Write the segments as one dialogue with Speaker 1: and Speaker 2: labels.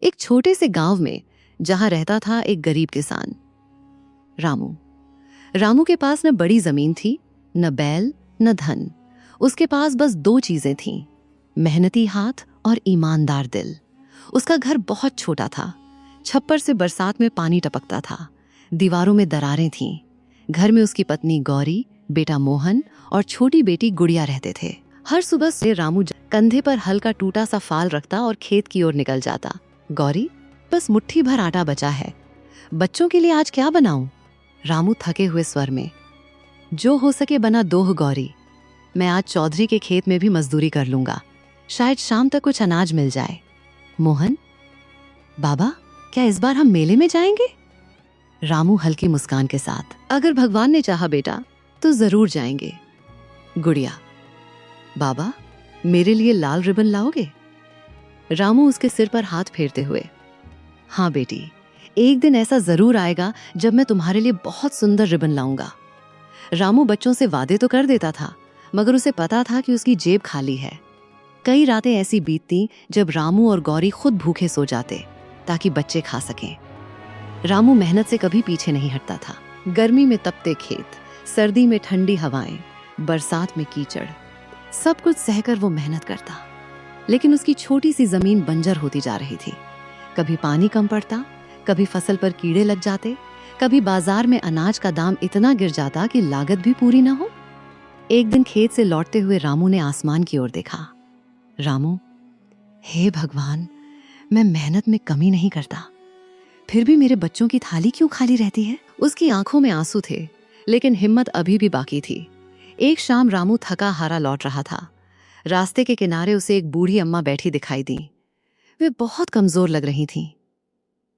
Speaker 1: एक छोटे से गांव में जहां रहता था एक गरीब किसान रामू। रामू के पास न बड़ी जमीन थी, न बैल, न धन। उसके पास बस दो चीजें थीं, मेहनती हाथ और ईमानदार दिल। उसका घर बहुत छोटा था। छप्पर से बरसात में पानी टपकता था। दीवारों में दरारें थीं। घर में उसकी पत्नी गौरी, बेटा मोहन और छोटी बेटी गुड़िया रहते थे। हर सुबह से रामू कंधे पर हल्का टूटा सा फाल रखता और खेत की ओर निकल जाता। गौरी, बस मुट्ठी भर आटा बचा है, बच्चों के लिए आज क्या बनाऊं? रामू थके हुए स्वर में, जो हो सके बना दो गौरी। मैं आज चौधरी के खेत में भी मजदूरी कर लूंगा, शायद शाम तक कुछ अनाज मिल जाए। मोहन, बाबा, क्या इस बार हम मेले में जाएंगे? रामू हल्की मुस्कान के साथ, अगर भगवान ने चाहा बेटा तो जरूर जाएंगे। गुड़िया, बाबा, मेरे लिए लाल रिबन लाओगे? रामू उसके सिर पर हाथ फेरते हुए, हाँ बेटी, एक दिन ऐसा जरूर आएगा जब मैं तुम्हारे लिए बहुत सुंदर रिबन लाऊंगा। रामू बच्चों से वादे तो कर देता था, मगर उसे पता था कि उसकी जेब खाली है। कई रातें ऐसी बीतती जब रामू और गौरी खुद भूखे सो जाते ताकि बच्चे खा सकें। रामू मेहनत से कभी पीछे नहीं हटता था। गर्मी में तपते खेत, सर्दी में ठंडी हवाएं, बरसात में कीचड़, सब कुछ सहकर वो मेहनत करता। लेकिन उसकी छोटी सी जमीन बंजर होती जा रही थी। कभी पानी कम पड़ता, कभी फसल पर कीड़े लग जाते, कभी बाजार में अनाज का दाम इतना गिर जाता कि लागत भी पूरी ना हो। एक दिन खेत से लौटते हुए रामू ने आसमान की ओर देखा। रामू, हे भगवान, मैं मेहनत में कमी नहीं करता, फिर भी मेरे बच्चों की थाली क्यों खाली रहती है? उसकी आंखों में आंसू थे, लेकिन हिम्मत अभी भी बाकी थी। एक शाम रामू थका हारा लौट रहा था। रास्ते के किनारे उसे एक बूढ़ी अम्मा बैठी दिखाई दी। वे बहुत कमजोर लग रही थीं।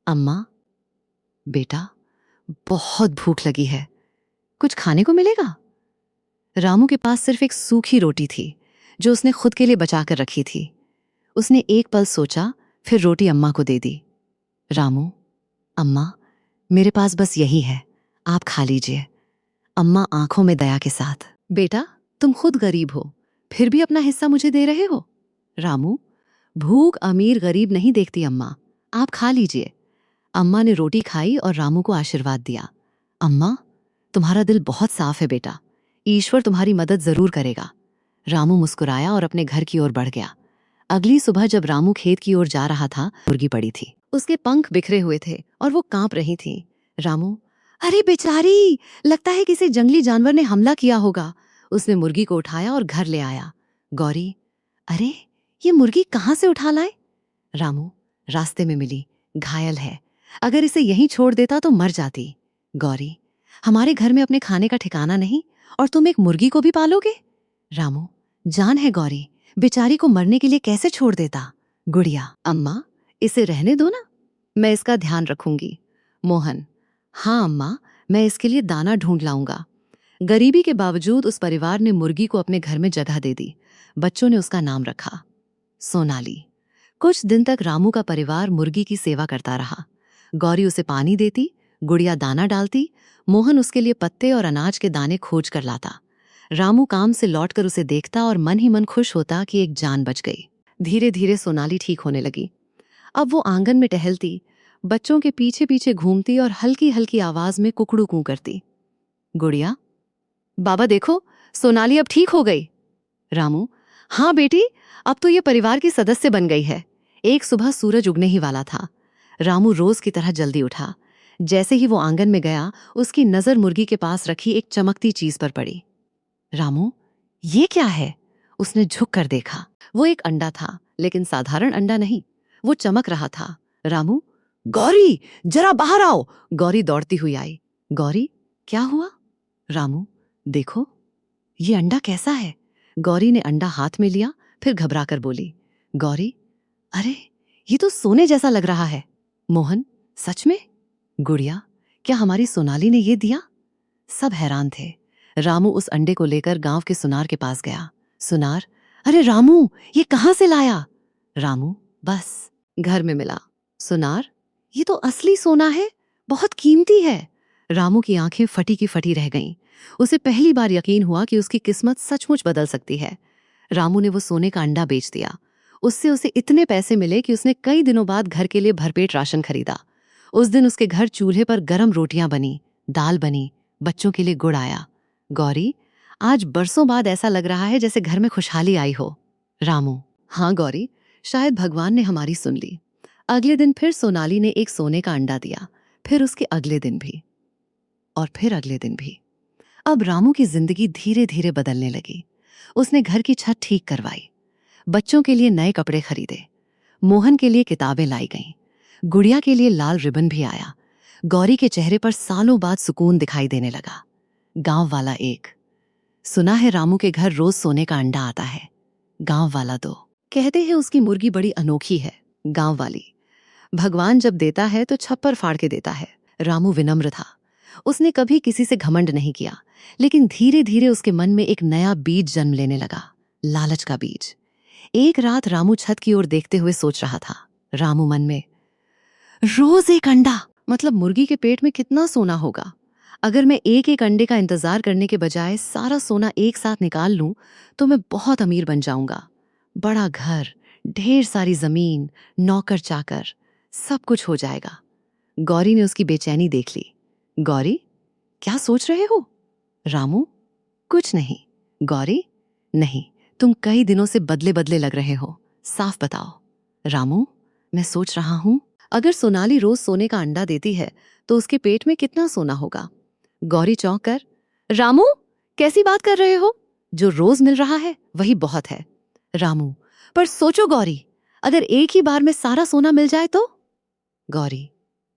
Speaker 1: अम्मा, बेटा, बहुत भूख लगी है, कुछ खाने को मिलेगा? रामू के पास सिर्फ एक सूखी रोटी थी जो उसने खुद के लिए बचा कर रखी थी। उसने एक पल सोचा, फिर रोटी अम्मा को दे दी। रामू, अम्मा, मेरे पास बस यही है, आप खा लीजिए। अम्मा आंखों में दया के साथ, बेटा, तुम खुद गरीब हो, फिर भी अपना हिस्सा मुझे दे रहे हो। रामू, भूख अमीर गरीब नहीं देखती अम्मा, आप खा लीजिए। अम्मा ने रोटी खाई और रामू को आशीर्वाद दिया। अम्मा, तुम्हारा दिल बहुत साफ है बेटा, ईश्वर तुम्हारी मदद जरूर करेगा। रामू मुस्कुराया और अपने घर की ओर बढ़ गया। अगली सुबह जब रामू खेत की ओर जा रहा था, मुर्गी पड़ी थी। उसके पंख बिखरे हुए थे और वो कांप रही थी। रामू, अरे बेचारी, लगता है किसी जंगली जानवर ने हमला किया होगा। उसने मुर्गी को उठाया और घर ले आया। गौरी, अरे ये मुर्गी कहाँ से उठा लाए? रामू, रास्ते में मिली, घायल है, अगर इसे यहीं छोड़ देता तो मर जाती। गौरी, हमारे घर में अपने खाने का ठिकाना नहीं और तुम एक मुर्गी को भी पालोगे? रामू, जान है गौरी, बेचारी को मरने के लिए कैसे छोड़ देता? गुड़िया, अम्मा, इसे रहने दो ना, मैं इसका ध्यान रखूंगी। मोहन, हाँ अम्मा, मैं इसके लिए दाना ढूंढ लाऊंगा। गरीबी के बावजूद उस परिवार ने मुर्गी को अपने घर में जगह दे दी। बच्चों ने उसका नाम रखा सोनाली। कुछ दिन तक रामू का परिवार मुर्गी की सेवा करता रहा। गौरी उसे पानी देती, गुड़िया दाना डालती, मोहन उसके लिए पत्ते और अनाज के दाने खोज कर लाता। रामू काम से लौटकर उसे देखता और मन ही मन खुश होता कि एक जान बच गई। धीरे धीरे सोनाली ठीक होने लगी। अब वो आंगन में टहलती, बच्चों के पीछे पीछे घूमती और हल्की हल्की आवाज में कुकड़ू कू करती। गुड़िया, बाबा देखो, सोनाली अब ठीक हो गई। रामू, हाँ बेटी, अब तो ये परिवार की सदस्य बन गई है। एक सुबह सूरज उगने ही वाला था। रामू रोज की तरह जल्दी उठा। जैसे ही वो आंगन में गया, उसकी नजर मुर्गी के पास रखी एक चमकती चीज पर पड़ी। रामू, ये क्या है? उसने झुक कर देखा। वो एक अंडा था, लेकिन साधारण अंडा नहीं, वो चमक रहा था। रामू, गौरी, जरा बाहर आओ। गौरी दौड़ती हुई आई। गौरी, क्या हुआ? रामू, देखो, ये अंडा कैसा है? गौरी ने अंडा हाथ में लिया, फिर घबरा कर बोली, गौरी, अरे ये तो सोने जैसा लग रहा है। मोहन, सच में? गुड़िया, क्या हमारी सोनाली ने ये दिया? सब हैरान थे। रामू उस अंडे को लेकर गांव के सुनार के पास गया। सुनार, अरे रामू, ये कहां से लाया? रामू, बस घर में मिला। सुनार, ये तो असली सोना है, बहुत कीमती है। रामू की आंखें फटी की फटी रह गईं। उसे पहली बार यकीन हुआ कि उसकी किस्मत सचमुच बदल सकती है। रामू ने वो सोने का अंडा बेच दिया। उससे उसे इतने पैसे मिले कि उसने कई दिनों बाद घर के लिए भरपेट राशन खरीदा। उस दिन उसके घर चूल्हे पर गरम रोटियां बनी, दाल बनी, बच्चों के लिए गुड़ आया। गौरी, आज बरसों बाद ऐसा लग रहा है जैसे घर में खुशहाली आई हो। रामू, हाँ गौरी, शायद भगवान ने हमारी सुन ली। अगले दिन फिर सोनाली ने एक सोने का अंडा दिया, फिर उसके अगले दिन भी, और फिर अगले दिन भी। अब रामू की जिंदगी धीरे धीरे बदलने लगी। उसने घर की छत ठीक करवाई, बच्चों के लिए नए कपड़े खरीदे, मोहन के लिए किताबें लाई गईं, गुड़िया के लिए लाल रिबन भी आया। गौरी के चेहरे पर सालों बाद सुकून दिखाई देने लगा। गांव वाला एक, सुना है रामू के घर रोज सोने का अंडा आता है। गांव वाला दो, कहते हैं उसकी मुर्गी बड़ी अनोखी है। गांव वाली, भगवान जब देता है तो छप्पर फाड़ के देता है। रामू विनम्र था, उसने कभी किसी से घमंड नहीं किया, लेकिन धीरे धीरे उसके मन में एक नया बीज जन्म लेने लगा, लालच का बीज। एक रात रामू छत की ओर देखते हुए सोच रहा था। रामू मन में, रोज एक अंडा, मतलब मुर्गी के पेट में कितना सोना होगा। अगर मैं एक एक अंडे का इंतजार करने के बजाय सारा सोना एक साथ निकाल लूं तो मैं बहुत अमीर बन जाऊंगा। बड़ा घर, ढेर सारी जमीन, नौकर चाकर, सब कुछ हो जाएगा। गौरी ने उसकी बेचैनी देख ली। गौरी, क्या सोच रहे हो? रामू, कुछ नहीं। गौरी, नहीं, तुम कई दिनों से बदले बदले लग रहे हो, साफ बताओ। रामू, मैं सोच रहा हूं, अगर सोनाली रोज सोने का अंडा देती है तो उसके पेट में कितना सोना होगा। गौरी चौंक कर, रामू, कैसी बात कर रहे हो? जो रोज मिल रहा है वही बहुत है। रामू, पर सोचो गौरी, अगर एक ही बार में सारा सोना मिल जाए तो? गौरी,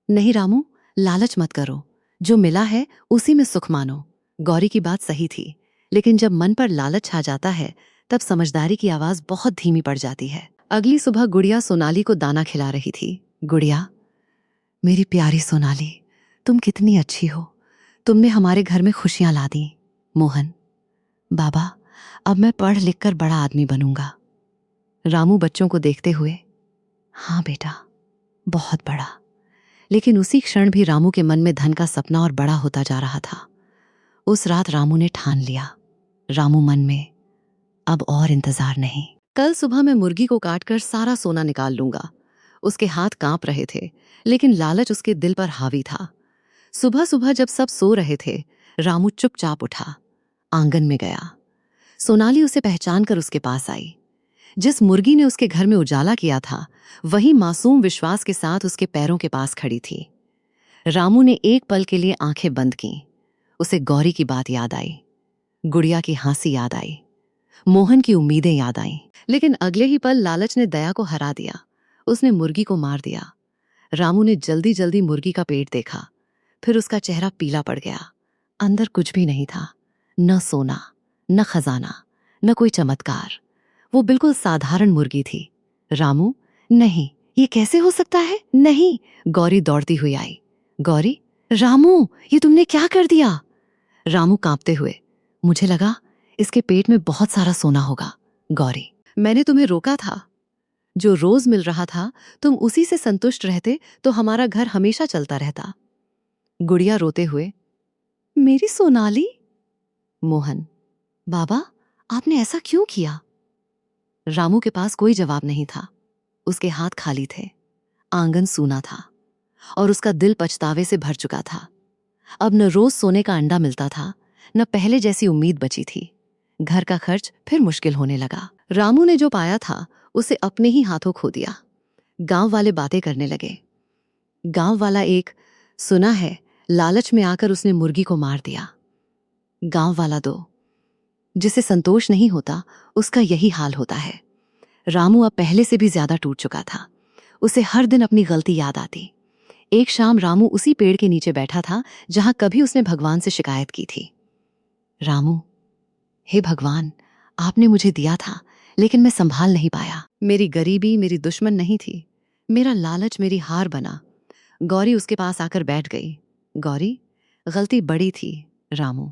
Speaker 1: नहीं रामू, लालच मत करो, जो मिला है उसी में सुख मानो। गौरी की बात सही थी, लेकिन जब मन पर लालच छा जाता है तब समझदारी की आवाज बहुत धीमी पड़ जाती है। अगली सुबह गुड़िया सोनाली को दाना खिला रही थी। गुड़िया, मेरी प्यारी सोनाली, तुम कितनी अच्छी हो, तुमने हमारे घर में खुशियां ला दी। मोहन, बाबा, अब मैं पढ़ लिख कर बड़ा आदमी बनूंगा। रामू बच्चों को देखते हुए, हाँ बेटा, बहुत बड़ा। लेकिन उसी क्षण भी रामू के मन में धन का सपना और बड़ा होता जा रहा था। उस रात रामू ने ठान लिया। रामू मन में, अब और इंतजार नहीं, कल सुबह मैं मुर्गी को काटकर सारा सोना निकाल लूंगा। उसके हाथ कांप रहे थे, लेकिन लालच उसके दिल पर हावी था। सुबह सुबह जब सब सो रहे थे, रामू चुपचाप उठा, आंगन में गया। सोनाली उसे पहचानकर उसके पास आई। जिस मुर्गी ने उसके घर में उजाला किया था, वही मासूम विश्वास के साथ उसके पैरों के पास खड़ी थी। रामू ने एक पल के लिए आंखें बंद की। उसे गौरी की बात याद आई, गुड़िया की हंसी याद आई, मोहन की उम्मीदें याद आईं। लेकिन अगले ही पल लालच ने दया को हरा दिया। उसने मुर्गी को मार दिया। रामू ने जल्दी जल्दी मुर्गी का पेट देखा, फिर उसका चेहरा पीला पड़ गया। अंदर कुछ भी नहीं था, न सोना, न खजाना, न कोई चमत्कार। वो बिल्कुल साधारण मुर्गी थी। रामू, नहीं, ये कैसे हो सकता है? नहीं। गौरी दौड़ती हुई आई। गौरी, रामू, ये तुमने क्या कर दिया? रामू कांपते हुए, मुझे लगा इसके पेट में बहुत सारा सोना होगा। गौरी, मैंने तुम्हें रोका था। जो रोज मिल रहा था तुम उसी से संतुष्ट रहते तो हमारा घर हमेशा चलता रहता। गुड़िया रोते हुए, मेरी सोनाली। मोहन, बाबा, आपने ऐसा क्यों किया? रामू के पास कोई जवाब नहीं था। उसके हाथ खाली थे, आंगन सूना था, और उसका दिल पछतावे से भर चुका था। अब न रोज सोने का अंडा मिलता था, न पहले जैसी उम्मीद बची थी। घर का खर्च फिर मुश्किल होने लगा। रामू ने जो पाया था उसे अपने ही हाथों खो दिया। गांव वाले बातें करने लगे। गांव वाला एक, सुना है लालच में आकर उसने मुर्गी को मार दिया। गांव वाला दो, जिसे संतोष नहीं होता उसका यही हाल होता है। रामू अब पहले से भी ज्यादा टूट चुका था। उसे हर दिन अपनी गलती याद आती। एक शाम रामू उसी पेड़ के नीचे बैठा था जहां कभी उसने भगवान से शिकायत की थी। रामू, हे भगवान, आपने मुझे दिया था लेकिन मैं संभाल नहीं पाया। मेरी गरीबी मेरी दुश्मन नहीं थी, मेरा लालच मेरी हार बना। गौरी उसके पास आकर बैठ गई। गौरी, गलती बड़ी थी रामू,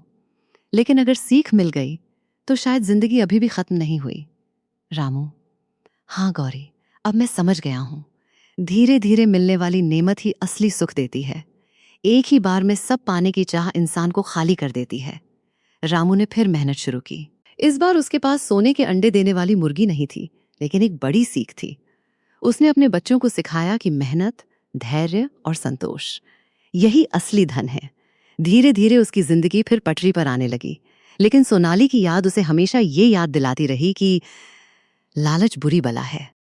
Speaker 1: लेकिन अगर सीख मिल गई तो शायद जिंदगी अभी भी खत्म नहीं हुई। रामू, हाँ गौरी, अब मैं समझ गया हूं। धीरे धीरे मिलने वाली नेमत ही असली सुख देती है। एक ही बार में सब पाने की चाह इंसान को खाली कर देती है। रामू ने फिर मेहनत शुरू की। इस बार उसके पास सोने के अंडे देने वाली मुर्गी नहीं थी, लेकिन एक बड़ी सीख थी। उसने अपने बच्चों को सिखाया कि मेहनत, धैर्य और संतोष यही असली धन है। धीरे धीरे उसकी जिंदगी फिर पटरी पर आने लगी, लेकिन सोनाली की याद उसे हमेशा ये याद दिलाती रही कि लालच बुरी बला है।